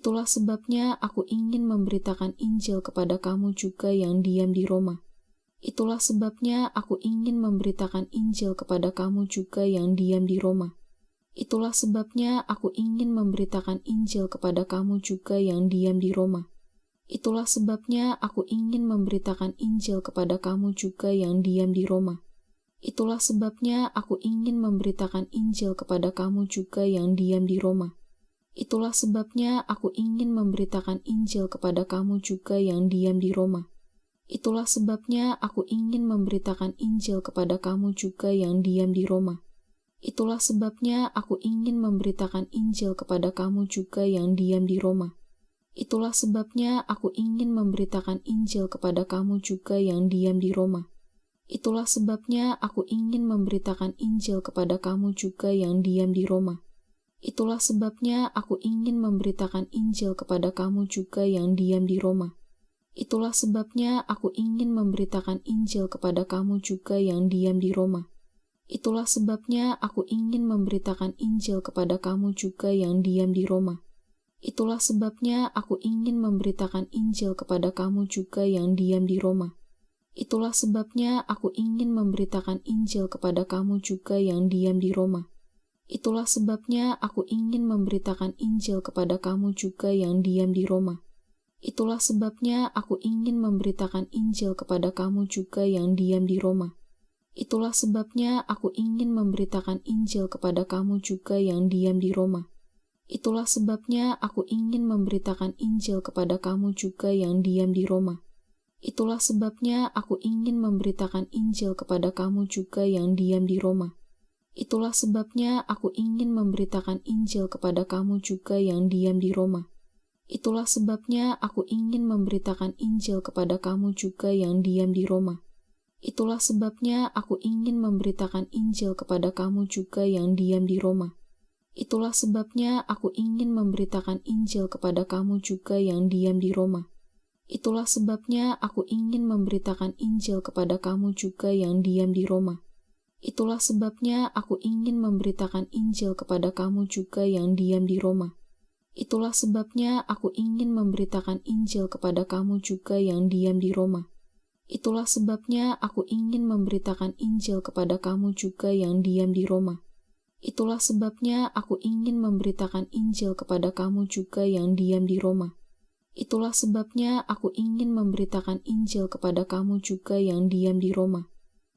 Itulah sebabnya aku ingin memberitakan Injil kepada kamu juga yang diam di Roma. Itulah sebabnya aku ingin memberitakan Injil kepada kamu juga yang diam di Roma. Itulah sebabnya aku ingin memberitakan Injil kepada kamu juga yang diam di Roma. Itulah sebabnya aku ingin memberitakan Injil kepada kamu juga yang diam di Roma. Itulah sebabnya aku ingin memberitakan Injil kepada kamu juga yang diam di Roma. Itulah sebabnya aku ingin memberitakan Injil kepada kamu juga yang diam di Roma. Itulah sebabnya aku ingin memberitakan Injil kepada kamu juga yang diam di Roma. Itulah sebabnya aku ingin memberitakan Injil kepada kamu juga yang diam di Roma. Itulah sebabnya aku ingin memberitakan Injil kepada kamu juga yang diam di Roma. Itulah sebabnya aku ingin memberitakan Injil kepada kamu juga yang diam di Roma. Itulah sebabnya aku ingin memberitakan Injil kepada kamu juga yang diam di Roma. Itulah sebabnya aku ingin memberitakan Injil kepada kamu juga yang diam di Roma. Itulah sebabnya aku ingin memberitakan Injil kepada kamu juga yang diam di Roma. Itulah sebabnya aku ingin memberitakan Injil kepada kamu juga yang diam di Roma. Itulah sebabnya aku ingin memberitakan Injil kepada kamu juga yang diam di Roma. Itulah sebabnya aku ingin memberitakan Injil kepada kamu juga yang diam di Roma. Itulah sebabnya aku ingin memberitakan Injil kepada kamu juga yang diam di Roma. Itulah sebabnya aku ingin memberitakan Injil kepada kamu juga yang diam di Roma. Itulah sebabnya aku ingin memberitakan Injil kepada kamu juga yang diam di Roma. Itulah sebabnya aku ingin memberitakan Injil kepada kamu juga yang diam di Roma. Itulah sebabnya aku ingin memberitakan Injil kepada kamu juga yang diam di Roma. Itulah sebabnya aku ingin memberitakan Injil kepada kamu juga yang diam di Roma. Itulah sebabnya aku ingin memberitakan Injil kepada kamu juga yang diam di Roma. Itulah sebabnya aku ingin memberitakan Injil kepada kamu juga yang diam di Roma. Itulah sebabnya aku ingin memberitakan Injil kepada kamu juga yang diam di Roma. Itulah sebabnya aku ingin memberitakan Injil kepada kamu juga yang diam di Roma. Itulah sebabnya aku ingin memberitakan Injil kepada kamu juga yang diam di Roma. Itulah sebabnya aku ingin memberitakan Injil kepada kamu juga yang diam di Roma. Itulah sebabnya aku ingin memberitakan Injil kepada kamu juga yang diam di Roma. Itulah sebabnya aku ingin memberitakan Injil kepada kamu juga yang diam di Roma.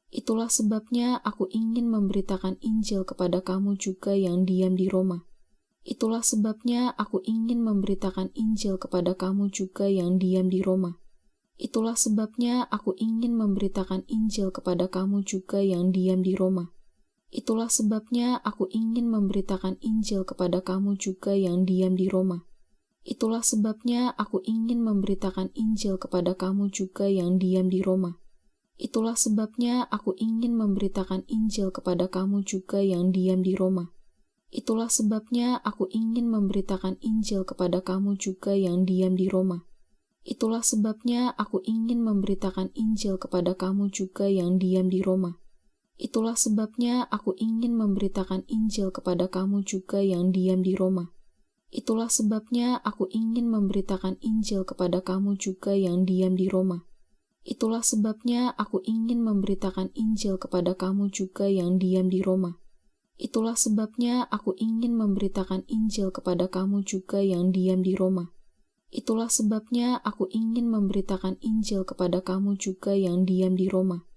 Itulah sebabnya aku ingin memberitakan Injil kepada kamu juga yang diam di Roma. Itulah sebabnya aku ingin memberitakan Injil kepada kamu juga yang diam di Roma. Itulah sebabnya aku ingin memberitakan Injil kepada kamu juga yang diam di Roma. Itulah sebabnya aku ingin memberitakan Injil kepada kamu juga yang diam di Roma. Itulah sebabnya aku ingin memberitakan Injil kepada kamu juga yang diam di Roma. Itulah sebabnya aku ingin memberitakan Injil kepada kamu juga yang diam di Roma. Itulah sebabnya aku ingin memberitakan Injil kepada kamu juga yang diam di Roma. Itulah sebabnya aku ingin memberitakan Injil kepada kamu juga yang diam di Roma. Itulah sebabnya aku ingin memberitakan Injil kepada kamu juga yang diam di Roma. Itulah sebabnya aku ingin memberitakan Injil kepada kamu juga yang diam di Roma. Itulah sebabnya aku ingin memberitakan Injil kepada kamu juga yang diam di Roma. Itulah sebabnya aku ingin memberitakan Injil kepada kamu juga yang diam di Roma. Itulah sebabnya aku ingin memberitakan Injil kepada kamu juga yang diam di Roma.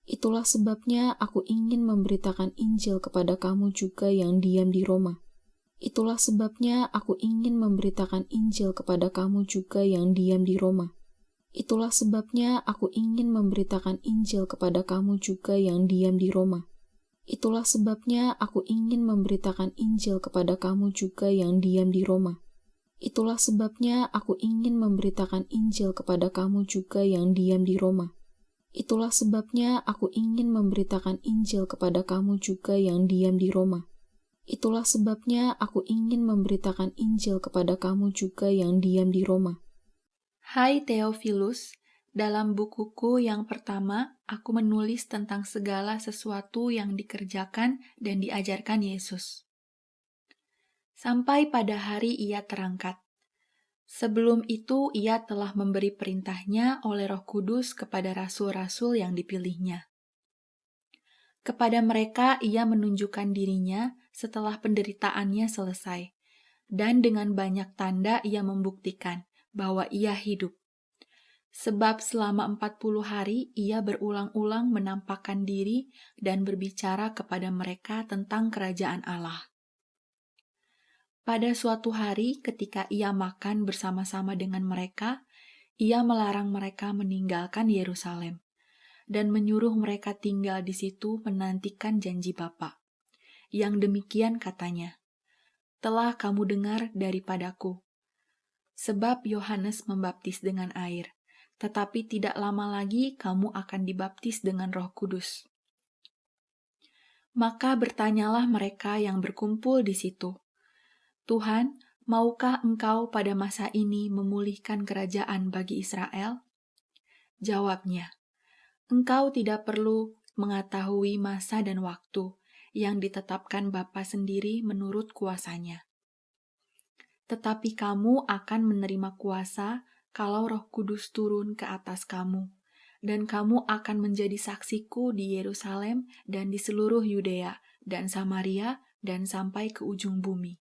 Itulah sebabnya aku ingin memberitakan Injil kepada kamu juga yang diam di Roma. Itulah sebabnya aku ingin memberitakan Injil kepada kamu juga yang diam di Roma. Itulah sebabnya aku ingin memberitakan Injil kepada kamu juga yang diam di Roma. Itulah sebabnya aku ingin memberitakan Injil kepada kamu juga yang diam di Roma. Itulah sebabnya aku ingin memberitakan Injil kepada kamu juga yang diam di Roma. Itulah sebabnya aku ingin memberitakan Injil kepada kamu juga yang diam di Roma. Itulah sebabnya aku ingin memberitakan Injil kepada kamu juga yang diam di Roma. Hai Theophilus, dalam bukuku yang pertama, aku menulis tentang segala sesuatu yang dikerjakan dan diajarkan Yesus. Sampai pada hari ia terangkat. Sebelum itu ia telah memberi perintahnya oleh Roh Kudus kepada rasul-rasul yang dipilihnya. Kepada mereka ia menunjukkan dirinya setelah penderitaannya selesai, dan dengan banyak tanda ia membuktikan bahwa ia hidup. Sebab selama 40 hari ia berulang-ulang menampakkan diri dan berbicara kepada mereka tentang kerajaan Allah. Pada suatu hari ketika ia makan bersama-sama dengan mereka, ia melarang mereka meninggalkan Yerusalem dan menyuruh mereka tinggal di situ menantikan janji Bapa. Yang demikian katanya, "Telah kamu dengar daripadaku. Sebab Yohanes membaptis dengan air, tetapi tidak lama lagi kamu akan dibaptis dengan Roh Kudus." Maka bertanyalah mereka yang berkumpul di situ, "Tuhan, maukah Engkau pada masa ini memulihkan kerajaan bagi Israel?" Jawabnya, "Engkau tidak perlu mengetahui masa dan waktu yang ditetapkan Bapa sendiri menurut kuasanya. Tetapi kamu akan menerima kuasa kalau Roh Kudus turun ke atas kamu, dan kamu akan menjadi saksiku di Yerusalem dan di seluruh Yudea dan Samaria dan sampai ke ujung bumi."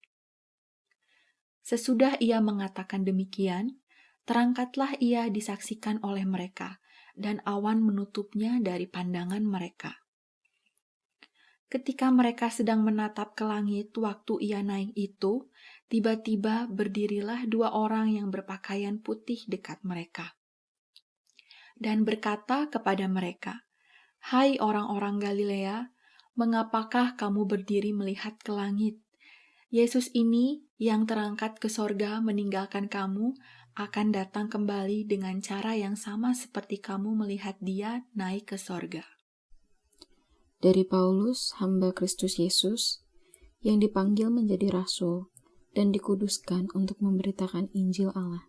Sesudah ia mengatakan demikian, terangkatlah ia disaksikan oleh mereka, dan awan menutupnya dari pandangan mereka. Ketika mereka sedang menatap ke langit waktu ia naik itu, tiba-tiba berdirilah 2 orang yang berpakaian putih dekat mereka, dan berkata kepada mereka, "Hai orang-orang Galilea, mengapakah kamu berdiri melihat ke langit? Yesus ini yang terangkat ke sorga meninggalkan kamu akan datang kembali dengan cara yang sama seperti kamu melihat dia naik ke sorga." Dari Paulus, hamba Kristus Yesus, yang dipanggil menjadi rasul dan dikuduskan untuk memberitakan Injil Allah.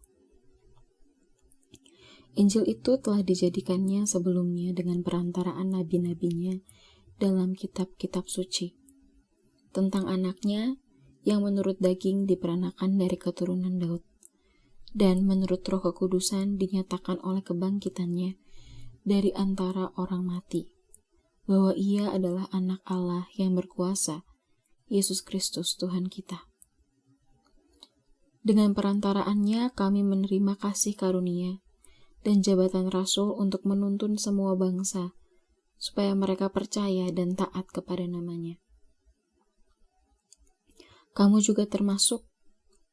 Injil itu telah dijadikannya sebelumnya dengan perantaraan nabi-nabinya dalam kitab-kitab suci, tentang anaknya yang menurut daging diperanakan dari keturunan Daud, dan menurut Roh Kekudusan dinyatakan oleh kebangkitannya dari antara orang mati, bahwa ia adalah anak Allah yang berkuasa, Yesus Kristus Tuhan kita. Dengan perantaraannya kami menerima kasih karunia dan jabatan rasul untuk menuntun semua bangsa, supaya mereka percaya dan taat kepada namanya. Kamu juga termasuk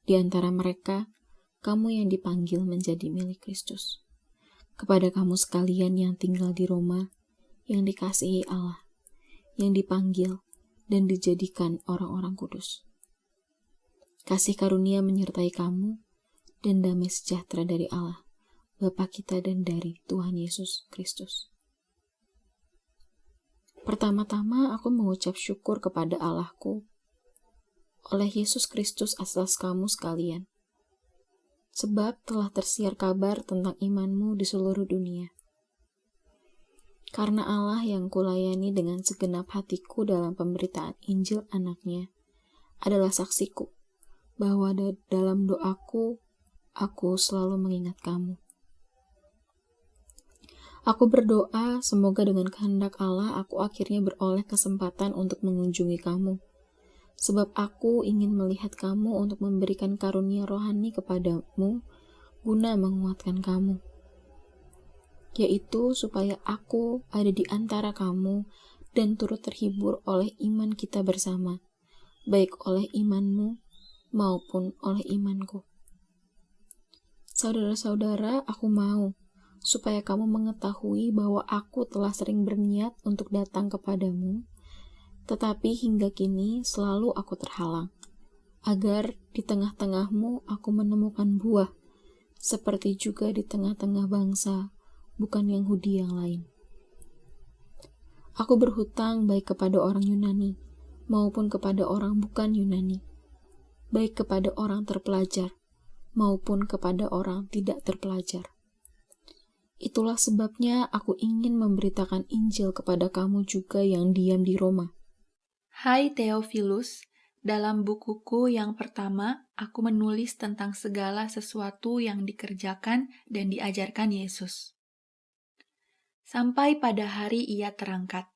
di antara mereka, kamu yang dipanggil menjadi milik Kristus. Kepada kamu sekalian yang tinggal di Roma, yang dikasihi Allah, yang dipanggil dan dijadikan orang-orang kudus. Kasih karunia menyertai kamu, dan damai sejahtera dari Allah, Bapa kita dan dari Tuhan Yesus Kristus. Pertama-tama aku mengucap syukur kepada Allahku oleh Yesus Kristus atas kamu sekalian, sebab telah tersiar kabar tentang imanmu di seluruh dunia. Karena Allah yang kulayani dengan segenap hatiku dalam pemberitaan Injil anaknya adalah saksiku, bahwa dalam doaku, aku selalu mengingat kamu. Aku berdoa semoga dengan kehendak Allah aku akhirnya beroleh kesempatan untuk mengunjungi kamu, sebab aku ingin melihat kamu untuk memberikan karunia rohani kepadamu guna menguatkan kamu, yaitu supaya aku ada di antara kamu dan turut terhibur oleh iman kita bersama, baik oleh imanmu maupun oleh imanku. Saudara-saudara, aku mau supaya kamu mengetahui bahwa aku telah sering berniat untuk datang kepadamu, tetapi hingga kini selalu aku terhalang, agar di tengah-tengahmu aku menemukan buah, seperti juga di tengah-tengah bangsa bukan Yahudi yang lain. Aku berhutang baik kepada orang Yunani maupun kepada orang bukan Yunani, baik kepada orang terpelajar maupun kepada orang tidak terpelajar. Itulah sebabnya aku ingin memberitakan Injil kepada kamu juga yang diam di Roma. Hai Theophilus, Dalam bukuku yang pertama, aku menulis tentang segala sesuatu yang dikerjakan dan diajarkan Yesus. Sampai pada hari Ia terangkat.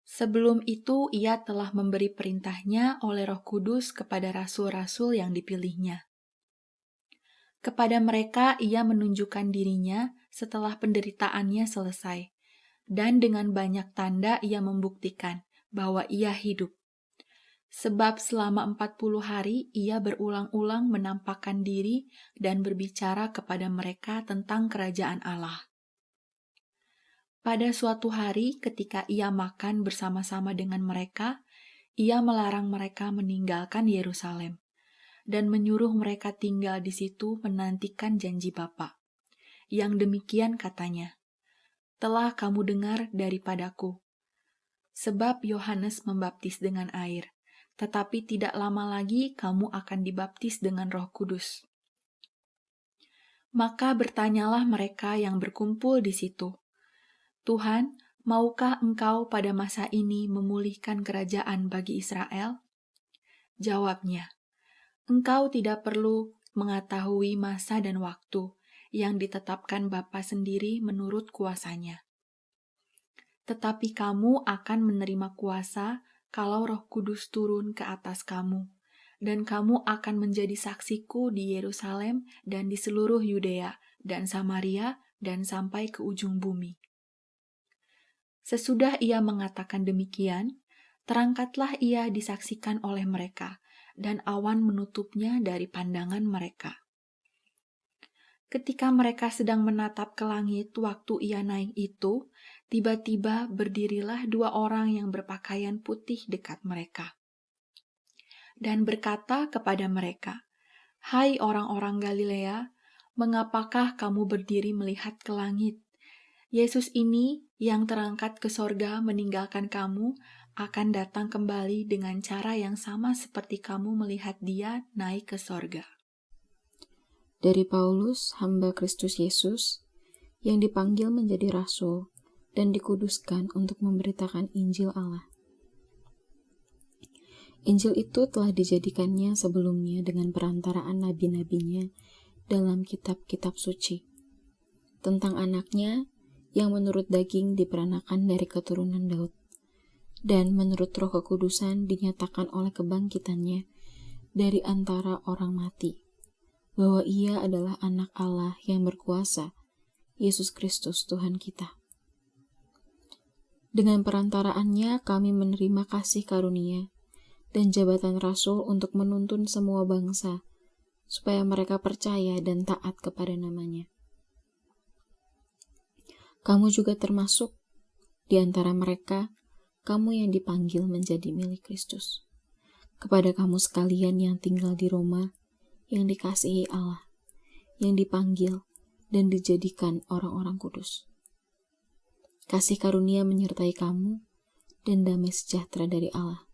Sebelum itu, Ia telah memberi perintahnya oleh Roh Kudus kepada rasul-rasul yang dipilihnya. Kepada mereka Ia menunjukkan dirinya setelah penderitaannya selesai, dan dengan banyak tanda Ia membuktikan bahwa Ia hidup. Sebab selama 40 hari Ia berulang-ulang menampakkan diri dan berbicara kepada mereka tentang kerajaan Allah. Pada suatu hari ketika Ia makan bersama-sama dengan mereka, Ia melarang mereka meninggalkan Yerusalem dan menyuruh mereka tinggal di situ menantikan janji Bapa. Yang demikian katanya, "Telah kamu dengar daripadaku. Sebab Yohanes membaptis dengan air, tetapi tidak lama lagi kamu akan dibaptis dengan Roh Kudus." Maka bertanyalah mereka yang berkumpul di situ, "Tuhan, maukah Engkau pada masa ini memulihkan kerajaan bagi Israel?" Jawabnya, "Engkau tidak perlu mengetahui masa dan waktu yang ditetapkan Bapa sendiri menurut kuasanya. Tetapi kamu akan menerima kuasa kalau Roh Kudus turun ke atas kamu, dan kamu akan menjadi saksiku di Yerusalem dan di seluruh Yudea dan Samaria dan sampai ke ujung bumi." Sesudah Ia mengatakan demikian, terangkatlah Ia disaksikan oleh mereka, dan awan menutupnya dari pandangan mereka. Ketika mereka sedang menatap ke langit waktu Ia naik itu, tiba-tiba berdirilah 2 orang yang berpakaian putih dekat mereka, dan berkata kepada mereka, "Hai orang-orang Galilea, mengapakah kamu berdiri melihat ke langit? Yesus ini yang terangkat ke sorga meninggalkan kamu akan datang kembali dengan cara yang sama seperti kamu melihat Dia naik ke sorga." Dari Paulus, hamba Kristus Yesus, yang dipanggil menjadi rasul dan dikuduskan untuk memberitakan Injil Allah. Injil itu telah dijadikannya sebelumnya dengan perantaraan nabi-nabinya dalam kitab-kitab suci, tentang anaknya yang menurut daging diperanakan dari keturunan Daud, dan menurut Roh Kekudusan dinyatakan oleh kebangkitannya dari antara orang mati, bahwa Ia adalah Anak Allah yang berkuasa, Yesus Kristus Tuhan kita. Dengan perantaraannya kami menerima kasih karunia dan jabatan rasul untuk menuntun semua bangsa, supaya mereka percaya dan taat kepada namanya. Kamu juga termasuk di antara mereka, kamu yang dipanggil menjadi milik Kristus. Kepada kamu sekalian yang tinggal di Roma, yang dikasihi Allah, yang dipanggil dan dijadikan orang-orang kudus. Kasih karunia menyertai kamu, dan damai sejahtera dari Allah,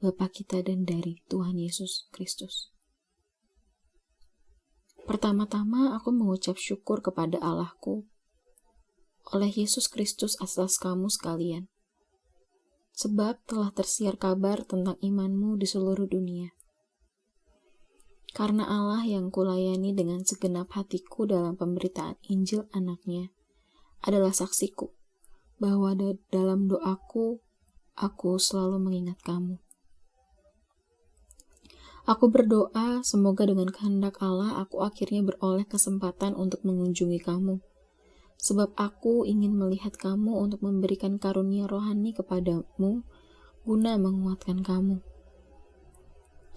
Bapa kita dan dari Tuhan Yesus Kristus. Pertama-tama aku mengucap syukur kepada Allahku oleh Yesus Kristus atas kamu sekalian, sebab telah tersiar kabar tentang imanmu di seluruh dunia. Karena Allah yang kulayani dengan segenap hatiku dalam pemberitaan Injil anaknya adalah saksiku, bahwa dalam doaku, aku selalu mengingat kamu. Aku berdoa semoga dengan kehendak Allah aku akhirnya beroleh kesempatan untuk mengunjungi kamu, sebab aku ingin melihat kamu untuk memberikan karunia rohani kepadamu guna menguatkan kamu,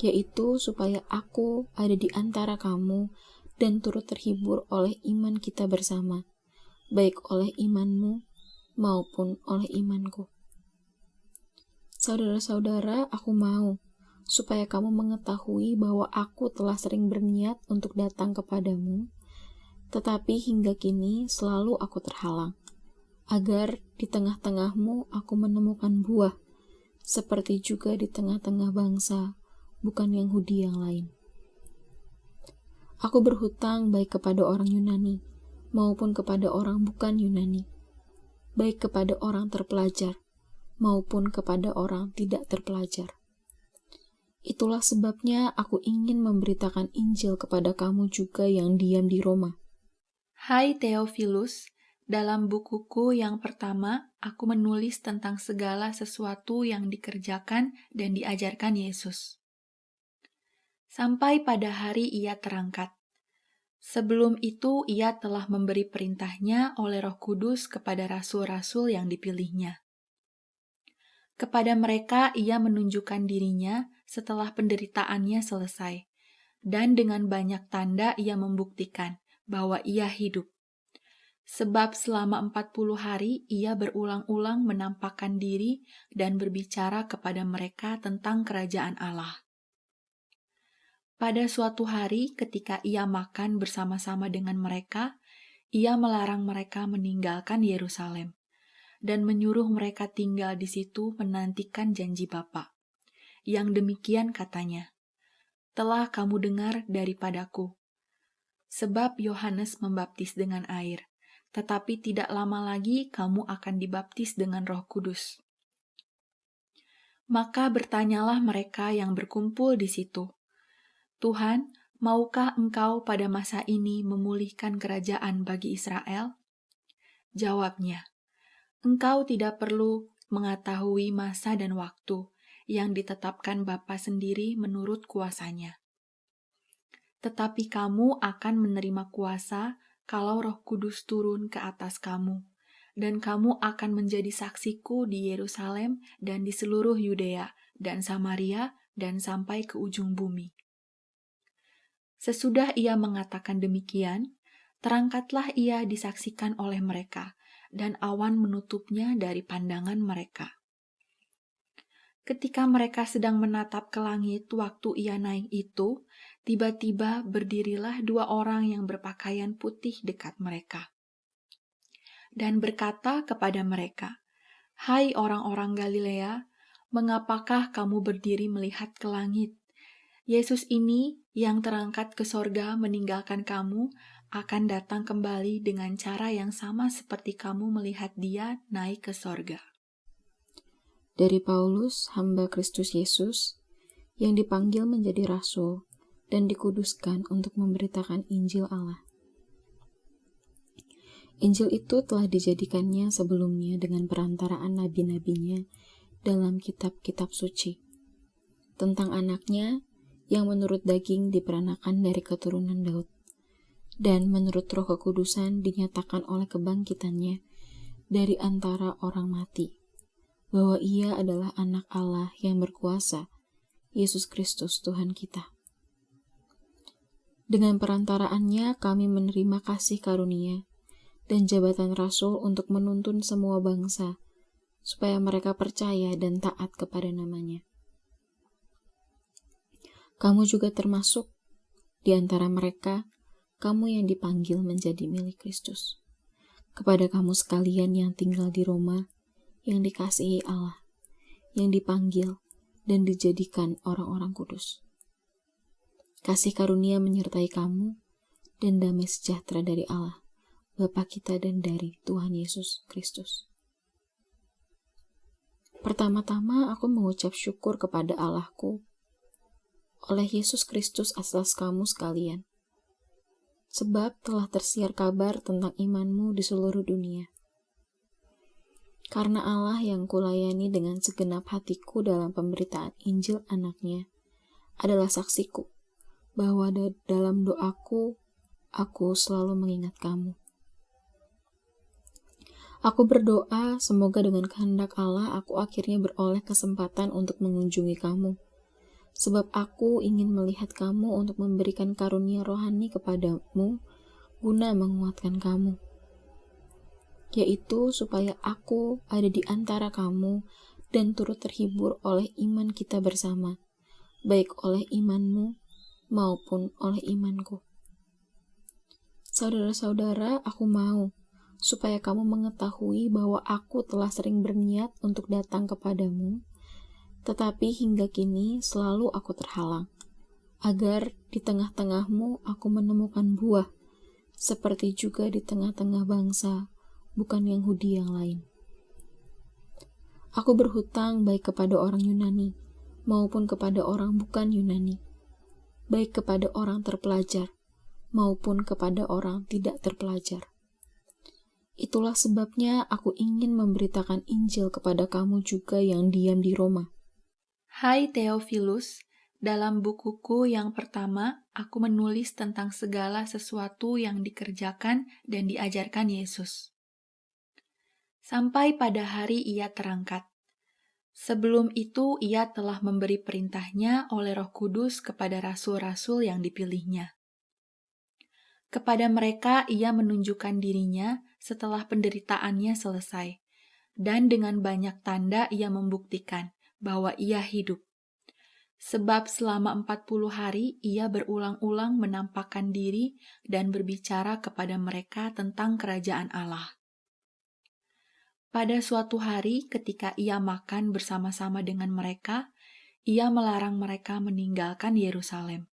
yaitu supaya aku ada di antara kamu dan turut terhibur oleh iman kita bersama, baik oleh imanmu maupun oleh imanku. Saudara-saudara, aku mau supaya kamu mengetahui bahwa aku telah sering berniat untuk datang kepadamu, tetapi hingga kini selalu aku terhalang, agar di tengah-tengahmu aku menemukan buah, seperti juga di tengah-tengah bangsa, bukan Yahudi yang lain. Aku berhutang baik kepada orang Yunani, maupun kepada orang bukan Yunani, baik kepada orang terpelajar, maupun kepada orang tidak terpelajar. Itulah sebabnya aku ingin memberitakan Injil kepada kamu juga yang diam di Roma. Hai Theophilus, dalam bukuku yang pertama, aku menulis tentang segala sesuatu yang dikerjakan dan diajarkan Yesus. Sampai pada hari ia terangkat. Sebelum itu ia telah memberi perintahnya oleh Roh Kudus kepada rasul-rasul yang dipilihnya. Kepada mereka ia menunjukkan dirinya setelah penderitaannya selesai, dan dengan banyak tanda ia membuktikan bahwa ia hidup. Sebab selama 40 hari ia berulang-ulang menampakkan diri dan berbicara kepada mereka tentang kerajaan Allah. Pada suatu hari ketika ia makan bersama-sama dengan mereka, ia melarang mereka meninggalkan Yerusalem dan menyuruh mereka tinggal di situ menantikan janji Bapa. Yang demikian katanya, "Telah kamu dengar daripadaku. Sebab Yohanes membaptis dengan air, tetapi tidak lama lagi kamu akan dibaptis dengan Roh Kudus." Maka bertanyalah mereka yang berkumpul di situ, "Tuhan, maukah Engkau pada masa ini memulihkan kerajaan bagi Israel?" Jawabnya, "Engkau tidak perlu mengetahui masa dan waktu yang ditetapkan Bapa sendiri menurut kuasanya. Tetapi kamu akan menerima kuasa kalau Roh Kudus turun ke atas kamu, dan kamu akan menjadi saksiku di Yerusalem dan di seluruh Yudea dan Samaria dan sampai ke ujung bumi." Sesudah ia mengatakan demikian, terangkatlah ia disaksikan oleh mereka, dan awan menutupnya dari pandangan mereka. Ketika mereka sedang menatap ke langit waktu ia naik itu, tiba-tiba berdirilah 2 orang yang berpakaian putih dekat mereka, dan berkata kepada mereka, "Hai orang-orang Galilea, mengapakah kamu berdiri melihat ke langit? Yesus ini yang terangkat ke sorga meninggalkan kamu, akan datang kembali dengan cara yang sama seperti kamu melihat dia naik ke sorga." Dari Paulus, hamba Kristus Yesus, yang dipanggil menjadi rasul dan dikuduskan untuk memberitakan Injil Allah. Injil itu telah dijadikannya sebelumnya dengan perantaraan nabi-nabinya dalam kitab-kitab suci, tentang anaknya yang menurut daging diperanakan dari keturunan Daud, dan menurut Roh Kekudusan dinyatakan oleh kebangkitannya dari antara orang mati, bahwa ia adalah anak Allah yang berkuasa, Yesus Kristus Tuhan kita. Dengan perantaraannya kami menerima kasih karunia dan jabatan rasul untuk menuntun semua bangsa, supaya mereka percaya dan taat kepada namanya. Kamu juga termasuk di antara mereka, kamu yang dipanggil menjadi milik Kristus. Kepada kamu sekalian yang tinggal di Roma, yang dikasihi Allah, yang dipanggil dan dijadikan orang-orang kudus. Kasih karunia menyertai kamu, dan damai sejahtera dari Allah, Bapa kita dan dari Tuhan Yesus Kristus. Pertama-tama aku mengucap syukur kepada Allahku oleh Yesus Kristus atas kamu sekalian, sebab telah tersiar kabar tentang imanmu di seluruh dunia. Karena Allah yang kulayani dengan segenap hatiku dalam pemberitaan Injil anaknya adalah saksiku, bahwa dalam doaku, aku selalu mengingat kamu. Aku berdoa semoga dengan kehendak Allah aku akhirnya beroleh kesempatan untuk mengunjungi kamu, sebab aku ingin melihat kamu untuk memberikan karunia rohani kepadamu guna menguatkan kamu, yaitu supaya aku ada di antara kamu dan turut terhibur oleh iman kita bersama, baik oleh imanmu maupun oleh imanku. Saudara-saudara, aku mau supaya kamu mengetahui bahwa aku telah sering berniat untuk datang kepadamu, tetapi hingga kini selalu aku terhalang, agar di tengah-tengahmu aku menemukan buah, seperti juga di tengah-tengah bangsa, bukan Yahudi yang lain. Aku berhutang baik kepada orang Yunani maupun kepada orang bukan Yunani, baik kepada orang terpelajar maupun kepada orang tidak terpelajar. Itulah sebabnya aku ingin memberitakan Injil kepada kamu juga yang diam di Roma. Hai Theophilus, dalam bukuku yang pertama, aku menulis tentang segala sesuatu yang dikerjakan dan diajarkan Yesus. Sampai pada hari ia terangkat. Sebelum itu ia telah memberi perintahnya oleh Roh Kudus kepada rasul-rasul yang dipilihnya. Kepada mereka ia menunjukkan dirinya setelah penderitaannya selesai, dan dengan banyak tanda ia membuktikan bahwa ia hidup. Sebab selama 40 hari ia berulang-ulang menampakkan diri dan berbicara kepada mereka tentang kerajaan Allah. Pada suatu hari ketika ia makan bersama-sama dengan mereka, ia melarang mereka meninggalkan Yerusalem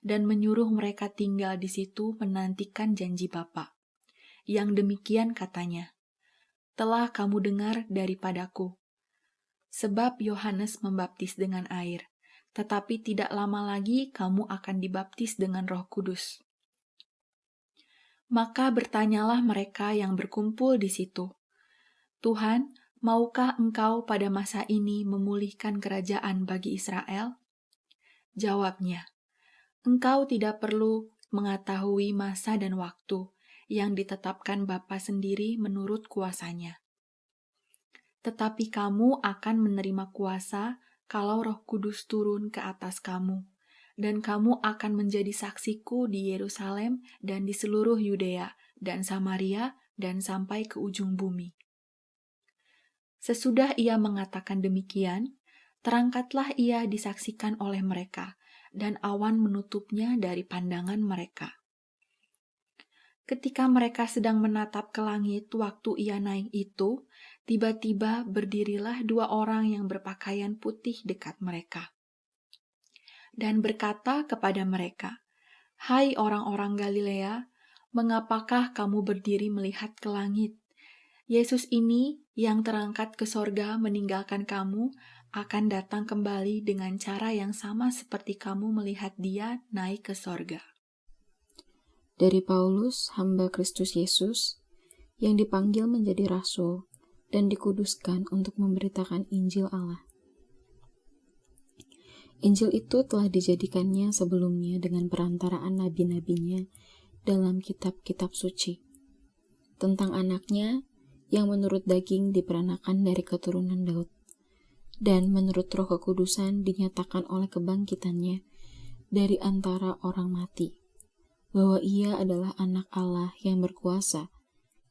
dan menyuruh mereka tinggal di situ menantikan janji Bapa. Yang demikian katanya, "Telah kamu dengar daripadaku. Sebab Yohanes membaptis dengan air, tetapi tidak lama lagi kamu akan dibaptis dengan Roh Kudus." Maka bertanyalah mereka yang berkumpul di situ, "Tuhan, maukah Engkau pada masa ini memulihkan kerajaan bagi Israel?" Jawabnya, "Engkau tidak perlu mengetahui masa dan waktu yang ditetapkan Bapa sendiri menurut kuasanya. Tetapi kamu akan menerima kuasa kalau Roh Kudus turun ke atas kamu, dan kamu akan menjadi saksiku di Yerusalem dan di seluruh Yudea dan Samaria dan sampai ke ujung bumi." Sesudah ia mengatakan demikian, terangkatlah ia disaksikan oleh mereka, dan awan menutupnya dari pandangan mereka. Ketika mereka sedang menatap ke langit waktu ia naik itu, tiba-tiba berdirilah 2 orang yang berpakaian putih dekat mereka, dan berkata kepada mereka, "Hai orang-orang Galilea, mengapakah kamu berdiri melihat ke langit? Yesus ini yang terangkat ke sorga meninggalkan kamu akan datang kembali dengan cara yang sama seperti kamu melihat dia naik ke sorga." Dari Paulus, hamba Kristus Yesus, yang dipanggil menjadi rasul dan dikuduskan untuk memberitakan Injil Allah. Injil itu telah dijadikannya sebelumnya dengan perantaraan nabi-nabinya dalam kitab-kitab suci, tentang anaknya yang menurut daging diperanakan dari keturunan Daud, dan menurut Roh Kekudusan dinyatakan oleh kebangkitannya dari antara orang mati, bahwa ia adalah anak Allah yang berkuasa,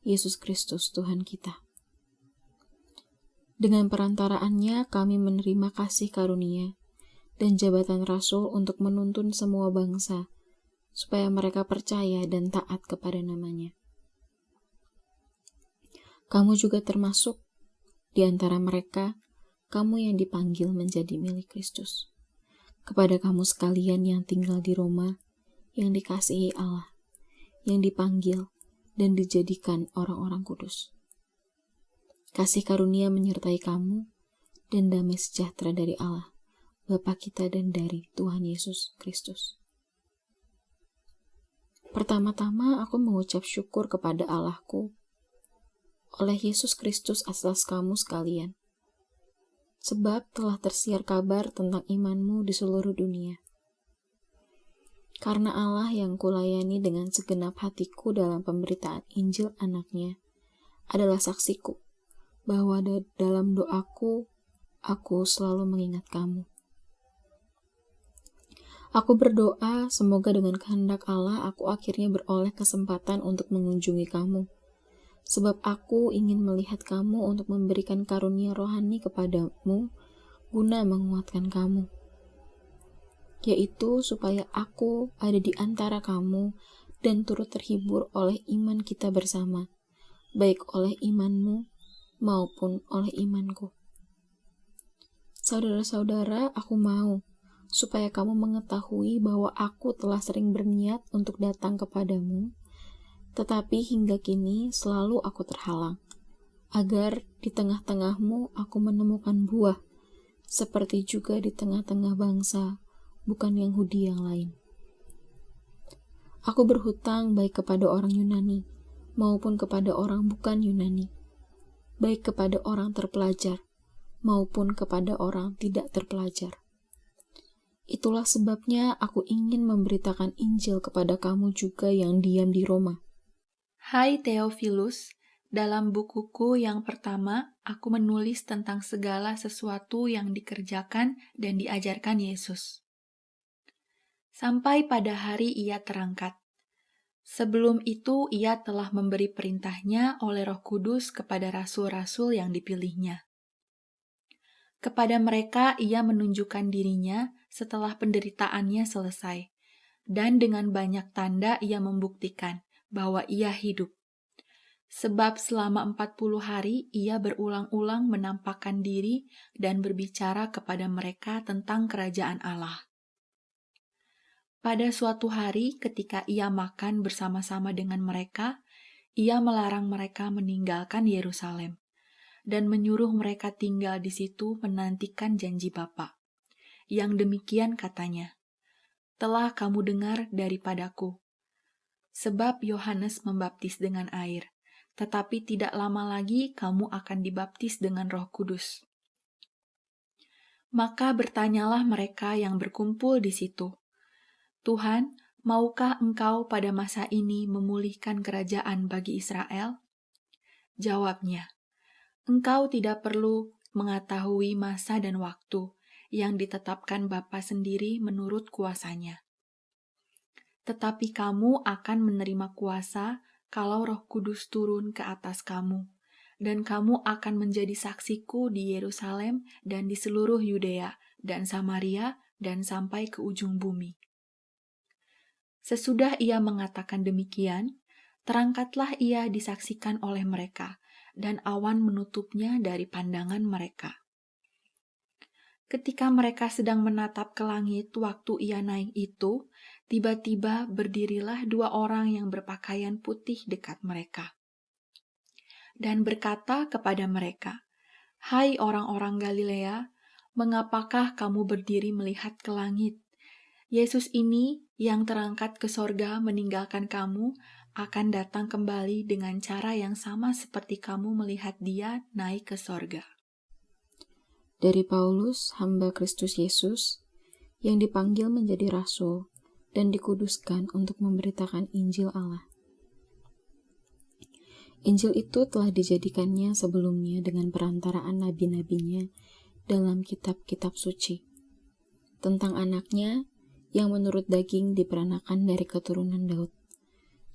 Yesus Kristus Tuhan kita. Dengan perantaraannya kami menerima kasih karunia dan jabatan rasul untuk menuntun semua bangsa, supaya mereka percaya dan taat kepada namanya. Kamu juga termasuk di antara mereka, kamu yang dipanggil menjadi milik Kristus. Kepada kamu sekalian yang tinggal di Roma, yang dikasihi Allah, yang dipanggil dan dijadikan orang-orang kudus. Kasih karunia menyertai kamu, dan damai sejahtera dari Allah, Bapa kita dan dari Tuhan Yesus Kristus. Pertama-tama aku mengucap syukur kepada Allahku oleh Yesus Kristus atas kamu sekalian, sebab telah tersiar kabar tentang imanmu di seluruh dunia. Karena Allah yang kulayani dengan segenap hatiku dalam pemberitaan Injil anaknya adalah saksiku, bahwa dalam doaku, aku selalu mengingat kamu. Aku berdoa semoga dengan kehendak Allah aku akhirnya beroleh kesempatan untuk mengunjungi kamu, sebab aku ingin melihat kamu untuk memberikan karunia rohani kepadamu guna menguatkan kamu, yaitu supaya aku ada di antara kamu dan turut terhibur oleh iman kita bersama, baik oleh imanmu maupun oleh imanku. Saudara-saudara, aku mau supaya kamu mengetahui bahwa aku telah sering berniat untuk datang kepadamu, tetapi hingga kini selalu aku terhalang, agar di tengah-tengahmu aku menemukan buah, seperti juga di tengah-tengah bangsa, bukan Yahudi yang lain. Aku berhutang baik kepada orang Yunani, maupun kepada orang bukan Yunani, baik kepada orang terpelajar, maupun kepada orang tidak terpelajar. Itulah sebabnya aku ingin memberitakan Injil kepada kamu juga yang diam di Roma. Hai Theophilus, dalam bukuku yang pertama, aku menulis tentang segala sesuatu yang dikerjakan dan diajarkan Yesus. Sampai pada hari ia terangkat. Sebelum itu ia telah memberi perintahnya oleh Roh Kudus kepada rasul-rasul yang dipilihnya. Kepada mereka ia menunjukkan dirinya setelah penderitaannya selesai, dan dengan banyak tanda ia membuktikan bahwa ia hidup. Sebab selama 40 hari ia berulang-ulang menampakkan diri dan berbicara kepada mereka tentang kerajaan Allah. Pada suatu hari ketika ia makan bersama-sama dengan mereka, ia melarang mereka meninggalkan Yerusalem dan menyuruh mereka tinggal di situ menantikan janji Bapa. Yang demikian katanya, "Telah kamu dengar daripadaku. Sebab Yohanes membaptis dengan air, tetapi tidak lama lagi kamu akan dibaptis dengan Roh Kudus." Maka bertanyalah mereka yang berkumpul di situ, "Tuhan, maukah Engkau pada masa ini memulihkan kerajaan bagi Israel?" Jawabnya, "Engkau tidak perlu mengetahui masa dan waktu yang ditetapkan Bapa sendiri menurut kuasanya. Tetapi kamu akan menerima kuasa kalau Roh Kudus turun ke atas kamu, dan kamu akan menjadi saksiku di Yerusalem dan di seluruh Yudea dan Samaria dan sampai ke ujung bumi." Sesudah ia mengatakan demikian, terangkatlah ia disaksikan oleh mereka, dan awan menutupnya dari pandangan mereka. Ketika mereka sedang menatap ke langit waktu ia naik itu, tiba-tiba berdirilah 2 orang yang berpakaian putih dekat mereka, dan berkata kepada mereka, "Hai orang-orang Galilea, mengapakah kamu berdiri melihat ke langit? Yesus ini yang terangkat ke sorga meninggalkan kamu, akan datang kembali dengan cara yang sama seperti kamu melihat dia naik ke sorga." Dari Paulus, hamba Kristus Yesus, yang dipanggil menjadi rasul dan dikuduskan untuk memberitakan Injil Allah. Injil itu telah dijadikannya sebelumnya dengan perantaraan nabi-nabinya dalam kitab-kitab suci, tentang anaknya yang menurut daging diperanakan dari keturunan Daud,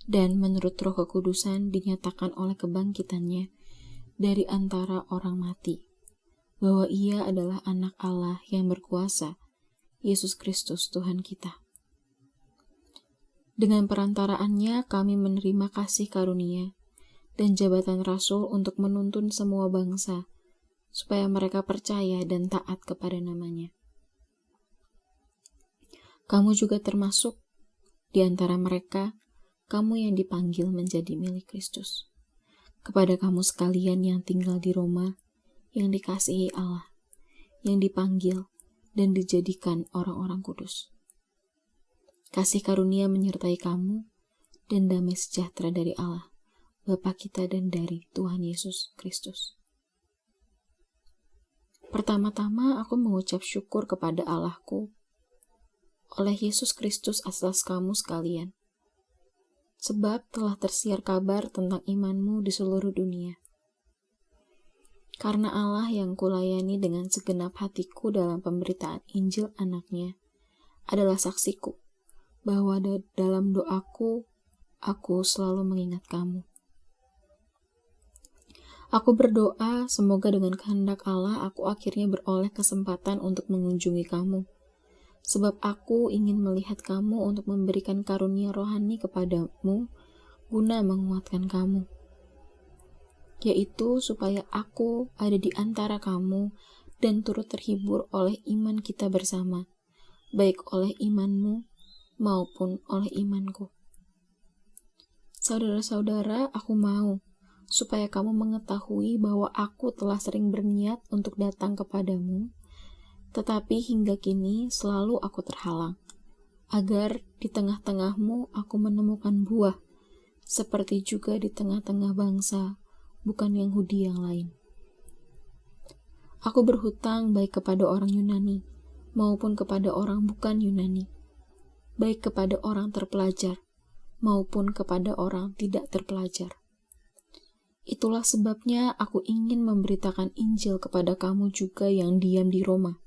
dan menurut Roh Kekudusan dinyatakan oleh kebangkitannya dari antara orang mati, bahwa ia adalah anak Allah yang berkuasa, Yesus Kristus Tuhan kita. Dengan perantaraannya kami menerima kasih karunia dan jabatan rasul untuk menuntun semua bangsa, supaya mereka percaya dan taat kepada namanya. Kamu juga termasuk di antara mereka, kamu yang dipanggil menjadi milik Kristus. Kepada kamu sekalian yang tinggal di Roma, yang dikasihi Allah, yang dipanggil dan dijadikan orang-orang kudus. Kasih karunia menyertai kamu, dan damai sejahtera dari Allah, Bapa kita dan dari Tuhan Yesus Kristus. Pertama-tama aku mengucap syukur kepada Allahku oleh Yesus Kristus atas kamu sekalian, sebab telah tersiar kabar tentang imanmu di seluruh dunia. Karena Allah yang kulayani dengan segenap hatiku dalam pemberitaan Injil anaknya adalah saksiku, bahwa dalam doaku, aku selalu mengingat kamu. Aku berdoa semoga dengan kehendak Allah aku akhirnya beroleh kesempatan untuk mengunjungi kamu, sebab aku ingin melihat kamu untuk memberikan karunia rohani kepadamu guna menguatkan kamu, yaitu supaya aku ada di antara kamu dan turut terhibur oleh iman kita bersama, baik oleh imanmu maupun oleh imanku. Saudara-saudara, aku mau supaya kamu mengetahui bahwa aku telah sering berniat untuk datang kepadamu Tetapi hingga kini selalu aku terhalang, agar di tengah-tengahmu aku menemukan buah, seperti juga di tengah-tengah bangsa, bukan Yahudi yang lain. Aku berhutang baik kepada orang Yunani, maupun kepada orang bukan Yunani, baik kepada orang terpelajar, maupun kepada orang tidak terpelajar. Itulah sebabnya aku ingin memberitakan Injil kepada kamu juga yang diam di Roma.